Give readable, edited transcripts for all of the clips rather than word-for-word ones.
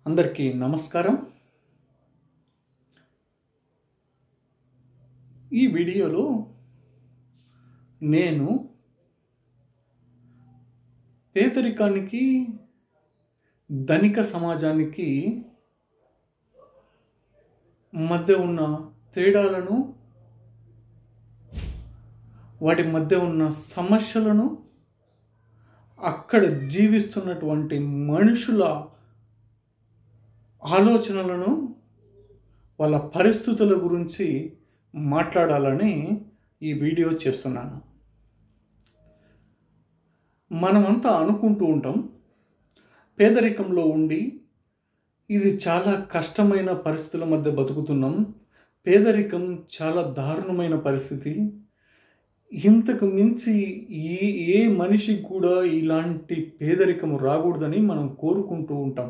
అందరికీ నమస్కారం. ఈ వీడియోలో నేను పేదరికానికి ధనిక సమాజానికి మధ్య ఉన్న తేడాలను, వాటి మధ్య ఉన్న సమస్యలను, అక్కడ జీవిస్తున్నటువంటి మనుషుల ఆలోచనలను, వాళ్ళ పరిస్థితుల గురించి మాట్లాడాలని ఈ వీడియో చేస్తున్నాను. మనమంతా అనుకుంటూ ఉంటాం, పేదరికంలో ఉండి ఇది చాలా కష్టమైన పరిస్థితుల మధ్య బతుకుతున్నాం, పేదరికం చాలా దారుణమైన పరిస్థితి, ఇంతకు మించి ఏ మనిషికి కూడా ఇలాంటి పేదరికం రాకూడదని మనం కోరుకుంటూ ఉంటాం.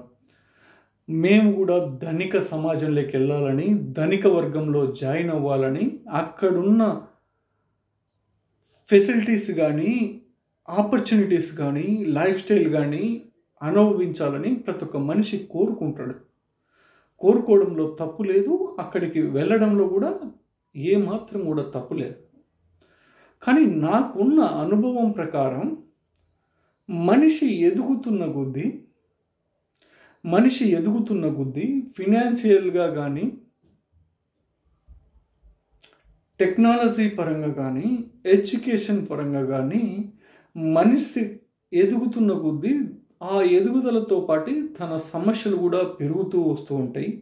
మేము కూడా ధనిక సమాజంలోకి వెళ్ళాలని, ధనిక వర్గంలో జాయిన్ అవ్వాలని, అక్కడున్న ఫెసిలిటీస్ కానీ, ఆపర్చునిటీస్ కానీ, లైఫ్ స్టైల్ కానీ అనుభవించాలని ప్రతి ఒక్క మనిషి కోరుకుంటాడు. కోరుకోవడంలో తప్పు లేదు, అక్కడికి వెళ్ళడంలో కూడా ఏమాత్రం కూడా తప్పు లేదు. కానీ నాకున్న అనుభవం ప్రకారం మనిషి ఎదుగుతున్న కొద్దీ ఫినాన్షియల్గా కానీ, టెక్నాలజీ పరంగా కానీ, ఎడ్యుకేషన్ పరంగా కానీ మనిషి ఎదుగుతున్న కొద్దీ ఆ ఎదుగుదలతో పాటు తన సమస్యలు కూడా పెరుగుతూ వస్తూ ఉంటాయి.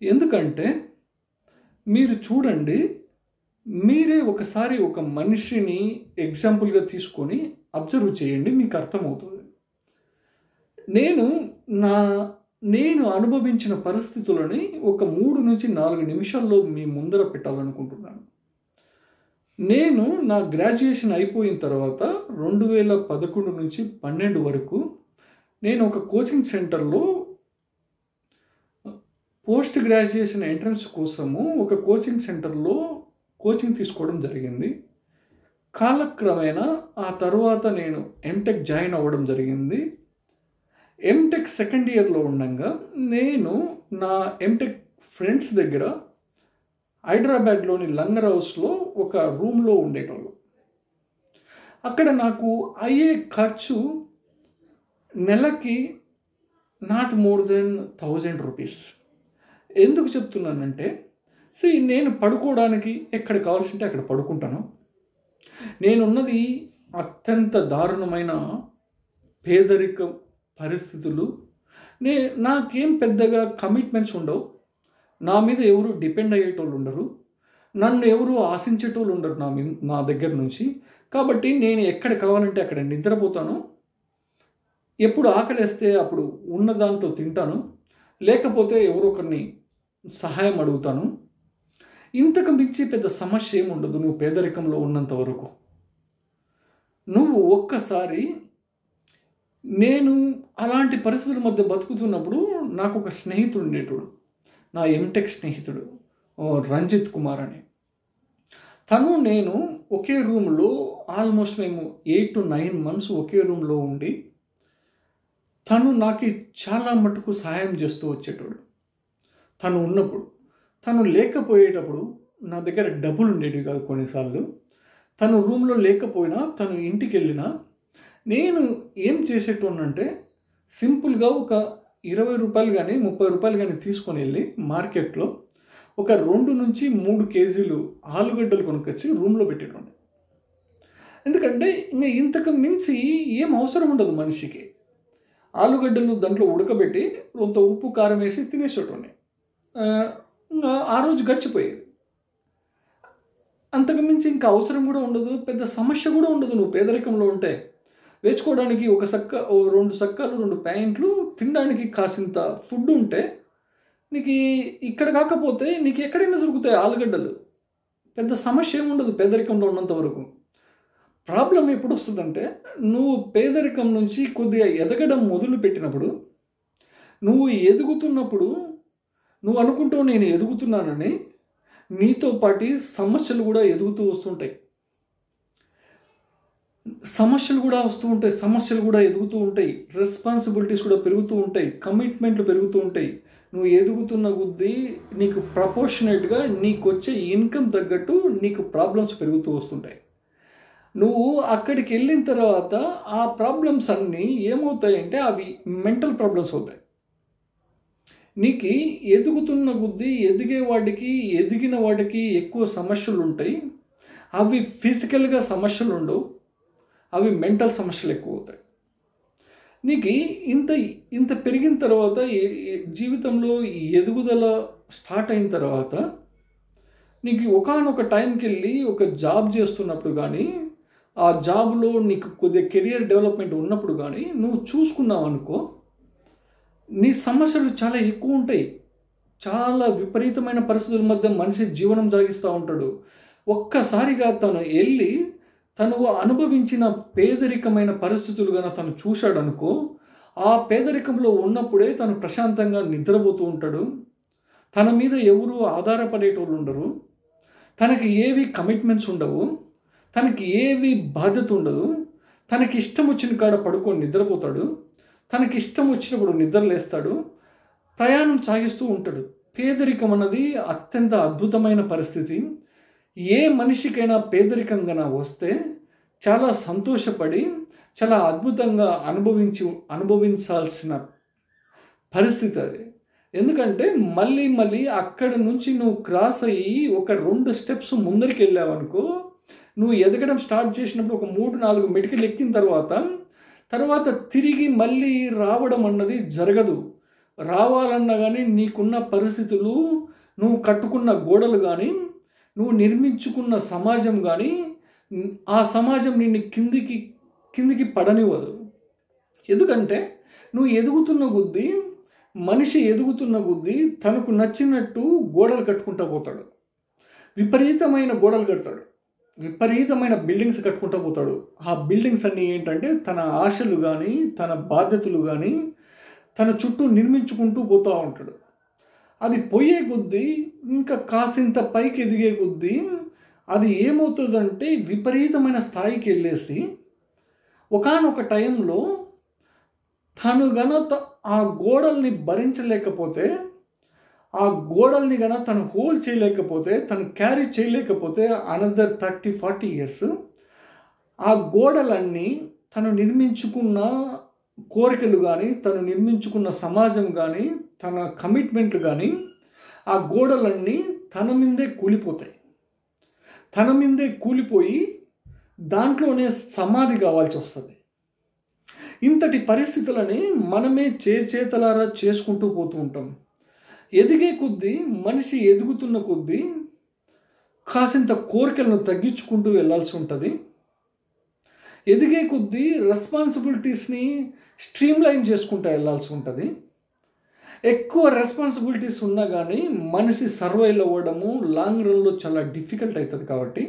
ఎందుకంటే మీరు చూడండి, మీరే ఒకసారి ఒక మనిషిని ఎగ్జాంపుల్గా తీసుకొని అబ్జర్వ్ చేయండి, మీకు అర్థమవుతుంది. నేను అనుభవించిన పరిస్థితులని ఒక 3 నుంచి 4 నిమిషాల్లో మీ ముందర పెట్టాలనుకుంటున్నాను. నేను నా గ్రాడ్యుయేషన్ అయిపోయిన తర్వాత 2011 నుంచి 12 వరకు నేను ఒక కోచింగ్ సెంటర్లో పోస్ట్ గ్రాడ్యుయేషన్ ఎంట్రన్స్ కోసము ఒక కోచింగ్ సెంటర్లో కోచింగ్ తీసుకోవడం జరిగింది. కాలక్రమేణా ఆ తర్వాత నేను ఎంటెక్ జాయిన్ అవ్వడం జరిగింది. ఎంటెక్ సెకండ్ ఇయర్లో ఉండగా నేను నా ఎంటెక్ ఫ్రెండ్స్ దగ్గర హైదరాబాద్లోని లంగర్ హౌస్లో ఒక రూమ్లో ఉండేటోళ్ళు. అక్కడ నాకు అయ్యే ఖర్చు నెలకి నాట్ మోర్ దెన్ 1000 రూపీస్. ఎందుకు చెప్తున్నానంటే, నేను పడుకోవడానికి ఎక్కడ కావాల్సింటే అక్కడ పడుకుంటాను. నేనున్నది అత్యంత దారుణమైన పేదరిక పరిస్థితులు. నాకేం పెద్దగా కమిట్మెంట్స్ ఉండవు, నా మీద ఎవరు డిపెండ్ అయ్యేటోళ్ళు ఉండరు, నన్ను ఎవరు ఆశించేటోళ్ళు ఉండరు నా దగ్గర నుంచి. కాబట్టి నేను ఎక్కడ కావాలంటే అక్కడ నిద్రపోతాను, ఎప్పుడు ఆకలిస్తే అప్పుడు ఉన్న దాంట్లో తింటాను, లేకపోతే ఎవరో ఒకరిని సహాయం అడుగుతాను. ఇంతకు మించి పెద్ద సమస్య ఏమి ఉండదు నువ్వు పేదరికంలో ఉన్నంత వరకు. నువ్వు ఒక్కసారి, నేను అలాంటి పరిస్థితుల మధ్య బతుకుతున్నప్పుడు నాకు ఒక స్నేహితుడు ఉండేటోడు, నా ఎంటెక్ స్నేహితుడు రంజిత్ కుమార్ అని. తను నేను ఒకే రూమ్లో ఆల్మోస్ట్ మేము 8 to 9 months ఒకే రూమ్లో ఉండి తను నాకు చాలా మటుకు సహాయం చేస్తూ వచ్చేటోడు. తను ఉన్నప్పుడు, తను లేకపోయేటప్పుడు నా దగ్గర డబ్బులు ఉండేవి కాదు కొన్నిసార్లు. తను రూమ్లో లేకపోయినా, తను ఇంటికి వెళ్ళినా నేను ఏం చేసేటోనంటే సింపుల్గా ఒక 20 రూపాయలు కానీ 30 రూపాయలు కానీ తీసుకొని వెళ్ళి మార్కెట్లో ఒక 2 నుంచి 3 కేజీలు ఆలుగడ్డలు కొనుక్కొచ్చి రూమ్లో పెట్టేటోండి. ఎందుకంటే ఇంకా ఇంతకు మించి ఏం అవసరం ఉండదు మనిషికి. ఆలుగడ్డలు దాంట్లో ఉడకబెట్టి కొంత ఉప్పు కారం వేసి తినేసేటోండి. ఇంకా ఆ రోజు గడిచిపోయేది. అంతకు మించి ఇంకా అవసరం కూడా ఉండదు, పెద్ద సమస్య కూడా ఉండదు. నువ్వు పేదరికంలో ఉంటే వేసుకోవడానికి ఒక 2 సక్కలు 2 ప్యాంట్లు, తినడానికి కాసింత ఫుడ్ ఉంటే నీకు ఇక్కడ కాకపోతే నీకు ఎక్కడైనా దొరుకుతాయి ఆలుగడ్డలు. పెద్ద సమస్య ఏమి ఉండదు పేదరికంలో ఉన్నంత వరకు. ప్రాబ్లం ఎప్పుడు వస్తుందంటే, నువ్వు పేదరికం నుంచి కొద్దిగా ఎదగడం మొదలు పెట్టినప్పుడు, నువ్వు ఎదుగుతున్నప్పుడు నువ్వు అనుకుంటావు నేను ఎదుగుతున్నానని, నీతో పాటు సమస్యలు కూడా ఎదుగుతూ వస్తుంటాయి. సమస్యలు కూడా వస్తూ ఉంటాయి, సమస్యలు కూడా ఎదుగుతూ ఉంటాయి, రెస్పాన్సిబిలిటీస్ కూడా పెరుగుతూ ఉంటాయి, కమిట్మెంట్లు పెరుగుతూ ఉంటాయి. నువ్వు ఎదుగుతున్న కొద్దీ నీకు ప్రపోర్షనేట్గా నీకు వచ్చే ఇన్కమ్ తగ్గట్టు నీకు ప్రాబ్లమ్స్ పెరుగుతూ వస్తుంటాయి. నువ్వు అక్కడికి వెళ్ళిన తర్వాత ఆ ప్రాబ్లమ్స్ అన్నీ ఏమవుతాయంటే అవి మెంటల్ ప్రాబ్లమ్స్ అవుతాయి. నీకు ఎదుగుతున్న కొద్దీ ఎదిగిన వాడికి ఎక్కువ సమస్యలు ఉంటాయి. అవి ఫిజికల్గా సమస్యలు ఉండవు, అవి మెంటల్ సమస్యలు ఎక్కువ అవుతాయి. నీకు ఇంత పెరిగిన తర్వాత జీవితంలో ఎదుగుదల స్టార్ట్ అయిన తర్వాత నీకు ఒకానొక టైంకి వెళ్ళి ఒక జాబ్ చేస్తున్నప్పుడు కానీ, ఆ జాబ్లో నీకు కొద్దిగా కెరియర్ డెవలప్మెంట్ ఉన్నప్పుడు కానీ నువ్వు చూసుకున్నావు అనుకో, నీ సమస్యలు చాలా ఎక్కువ ఉంటాయి. చాలా విపరీతమైన పరిస్థితుల మధ్య మనిషి జీవనం సాగిస్తూ ఉంటాడు. ఒక్కసారిగా తను అనుభవించిన పేదరికమైన పరిస్థితులు కనుక తను చూశాడనుకో, ఆ పేదరికంలో ఉన్నప్పుడే తను ప్రశాంతంగా నిద్రపోతూ ఉంటాడు. తన మీద ఎవరు ఆధారపడేటోళ్ళు ఉండరు, తనకి ఏవి కమిట్మెంట్స్ ఉండవు, తనకి ఏవి బాధ్యత ఉండదు. తనకి ఇష్టం వచ్చిన కాడ పడుకొని నిద్రపోతాడు, తనకి ఇష్టం వచ్చినప్పుడు నిద్రలేస్తాడు, ప్రయాణం సాగిస్తూ ఉంటాడు. పేదరికం అన్నది అత్యంత అద్భుతమైన పరిస్థితి. ఏ మనిషికైనా పేదరికం గన వస్తే చాలా సంతోషపడి చాలా అద్భుతంగా అనుభవించాల్సిన పరిస్థితి అది. ఎందుకంటే మళ్ళీ అక్కడ నుంచి నువ్వు క్రాస్ అయ్యి ఒక 2 స్టెప్స్ ముందరికి వెళ్ళావనుకో, నువ్వు ఎదగడం స్టార్ట్ చేసినప్పుడు ఒక 3-4 మెటికలు ఎక్కిన తర్వాత తిరిగి మళ్ళీ రావడం అన్నది జరగదు. రావాలన్నా కానీ నీకున్న పరిస్థితులు, నువ్వు కట్టుకున్న గోడలు కానీ, నువ్వు నిర్మించుకున్న సమాజం కానీ, ఆ సమాజం నిన్ను కిందికి పడనివ్వదు. ఎందుకంటే నువ్వు మనిషి ఎదుగుతున్న కొద్దీ తనకు నచ్చినట్టు గోడలు కట్టుకుంటూ పోతాడు, విపరీతమైన గోడలు కడతాడు, విపరీతమైన బిల్డింగ్స్ కట్టుకుంటూ పోతాడు. ఆ బిల్డింగ్స్ అన్నీ ఏంటంటే తన ఆశలు కానీ, తన బాధ్యతలు కానీ తన చుట్టూ నిర్మించుకుంటూ పోతూ ఉంటాడు. అది పోయే కొద్దీ, ఇంకా కాసింత పైకి ఎదిగే కొద్దీ అది ఏమవుతుందంటే విపరీతమైన స్థాయికి వెళ్ళేసి ఒకానొక టైంలో తను ఆ గోడల్ని భరించలేకపోతే, ఆ గోడల్ని తను హోల్డ్ చేయలేకపోతే, తను క్యారీ చేయలేకపోతే అనదర్ 30-40 ఇయర్స్ ఆ గోడలన్నీ తను నిర్మించుకున్న కోరికలు కానీ, తను నిర్మించుకున్న సమాజం కానీ, తన కమిట్మెంట్లు కానీ, ఆ గోడలన్నీ తన మీదే కూలిపోయి దాంట్లోనే సమాధి కావాల్సి వస్తుంది. ఇంతటి పరిస్థితులని మనమే చేతలారా చేసుకుంటూ పోతూ ఉంటాం. ఎదిగే కొద్దీ, మనిషి ఎదుగుతున్న కొద్దీ కాసింత కోరికలను తగ్గించుకుంటూ వెళ్ళాల్సి ఉంటుంది. ఎదిగే కొద్దీ రెస్పాన్సిబిలిటీస్ని స్ట్రీమ్లైన్ చేసుకుంటూ వెళ్ళాల్సి ఉంటుంది. ఎక్కువ రెస్పాన్సిబిలిటీస్ ఉన్నా కానీ మనిషి సర్వైవ్ అవ్వడము లాంగ్ రన్లో చాలా డిఫికల్ట్ అవుతుంది. కాబట్టి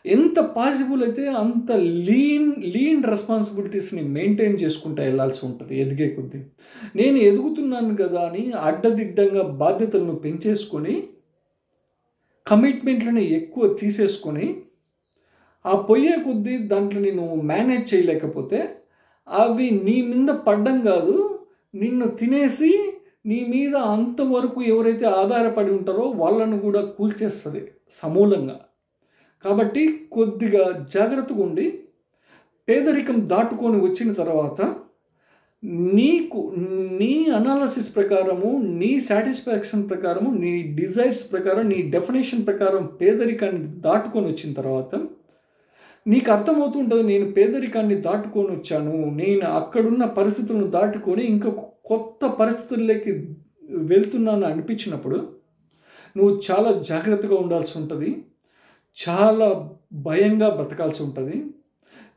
ఎంత పాసిబుల్ అయితే అంత లీన్ రెస్పాన్సిబిలిటీస్ని మెయింటైన్ చేసుకుంటూ వెళ్ళాల్సి ఉంటుంది ఎదిగే కొద్దీ. నేను ఎదుగుతున్నాను కదా అని అడ్డదిడ్డంగా బాధ్యతలను పెంచేసుకొని, కమిట్మెంట్లను ఎక్కువ తీసేసుకొని, ఆ పోయే కొద్దీ దాంట్లో నువ్వు మేనేజ్ చేయలేకపోతే అవి నీ మీద పడ్డం కాదు, నిన్ను తినేసి నీ మీద అంతవరకు ఎవరైతే ఆధారపడి ఉంటారో వాళ్ళను కూడా కూల్చేస్తుంది సమూలంగా. కాబట్టి కొద్దిగా జాగ్రత్తగా ఉండి, పేదరికం దాటుకొని వచ్చిన తర్వాత నీ అనాలసిస్ ప్రకారము, నీ సాటిస్ఫాక్షన్ ప్రకారము, నీ డిజైర్స్ ప్రకారం, నీ డెఫినేషన్ ప్రకారం పేదరికాన్ని దాటుకొని వచ్చిన తర్వాత నీకు అర్థమవుతుంటుంది, నేను పేదరికాన్ని దాటుకొని వచ్చాను, నేను అక్కడున్న పరిస్థితులను దాటుకొని ఇంకా కొత్త పరిస్థితుల్లోకి వెళ్తున్నాను అనిపించినప్పుడు నువ్వు చాలా జాగ్రత్తగా ఉండాల్సి ఉంటుంది, చాలా భయంగా బ్రతకాల్సి ఉంటుంది.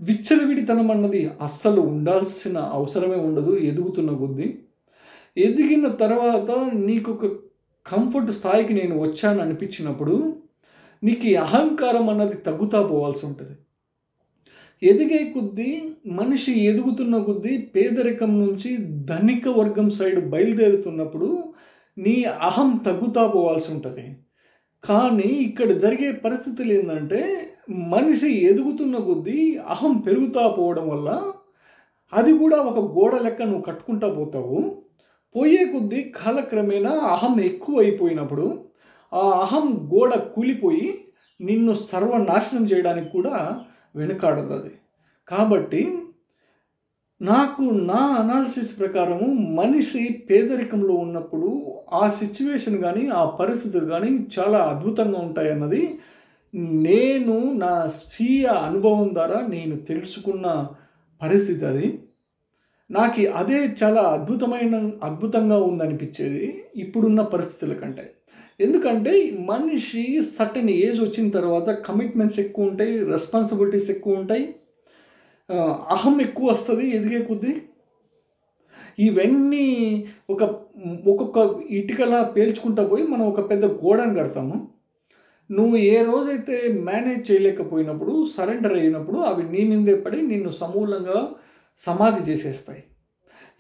విచ్చలవిడితనం అన్నది అస్సలు ఉండాల్సిన అవసరమే ఉండదు. ఎదుగుతున్న కొద్దీ ఎదిగిన తర్వాత నీకు ఒక కంఫర్ట్ స్థాయికి నేను వచ్చాను అనిపించినప్పుడు నీకు ఈ అహంకారం అన్నది తగ్గుతా పోవాల్సి ఉంటుంది. ఎదిగే కొద్దీ, మనిషి ఎదుగుతున్న కొద్దీ పేదరికం నుంచి ధనిక వర్గం సైడ్ బయలుదేరుతున్నప్పుడు నీ అహం తగ్గుతా పోవాల్సి ఉంటుంది. కానీ ఇక్కడ జరిగే పరిస్థితులు ఏంటంటే మనిషి ఎదుగుతున్న కొద్దీ అహం పెరుగుతా పోవడం వల్ల అది కూడా ఒక గోడ లెక్క నువ్వు కట్టుకుంటా పోతావు. పోయే కొద్దీ కాలక్రమేణా అహం ఎక్కువ అయిపోయినప్పుడు ఆ అహం గోడ కూలిపోయి నిన్ను సర్వనాశనం చేయడానికి కూడా వెనుకాడదు అది. కాబట్టి నాకు నా అనాలిసిస్ ప్రకారము మనిషి పేదరికంలో ఉన్నప్పుడు ఆ సిచ్యువేషన్ కానీ ఆ పరిస్థితులు కానీ చాలా అద్భుతంగా ఉంటాయన్నది నేను నా స్వీయ అనుభవం ద్వారా నేను తెలుసుకున్న పరిస్థితి అది. నాకు అదే చాలా అద్భుతంగా ఉందనిపించేది ఇప్పుడున్న పరిస్థితుల కంటే. ఎందుకంటే మనిషి సర్టెన్ ఏజ్ వచ్చిన తర్వాత కమిట్మెంట్స్ ఎక్కువ ఉంటాయి, రెస్పాన్సిబిలిటీస్ ఎక్కువ ఉంటాయి, అహం ఎక్కువ వస్తుంది ఎదిగే కొద్దీ. ఇవన్నీ ఒక్కొక్క ఇటుకలా పేల్చుకుంటా పోయి మనం ఒక పెద్ద గోడను కడతాము. నువ్వు ఏ రోజైతే మేనేజ్ చేయలేకపోయినప్పుడు, సరెండర్ అయినప్పుడు అవి నీ మీదే పడి నిన్ను సమూలంగా సమాధి చేసేస్తాయి.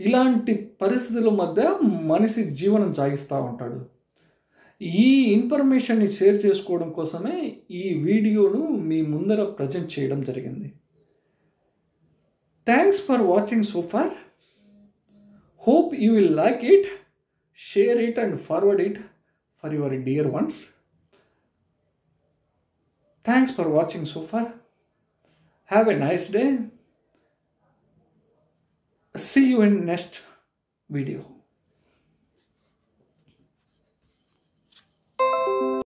ఇలాంటి పరిస్థితుల మధ్య మనిషి జీవనం సాగిస్తూ ఉంటాడు. ఈ ఇన్ఫర్మేషన్ని షేర్ చేసుకోవడం కోసమే ఈ వీడియోను మీ ముందర ప్రజెంట్ చేయడం జరిగింది. Thanks for watching so far. Hope you will like it, share it and forward it for your dear ones. Thanks for watching so far. Have a nice day. See you in next video.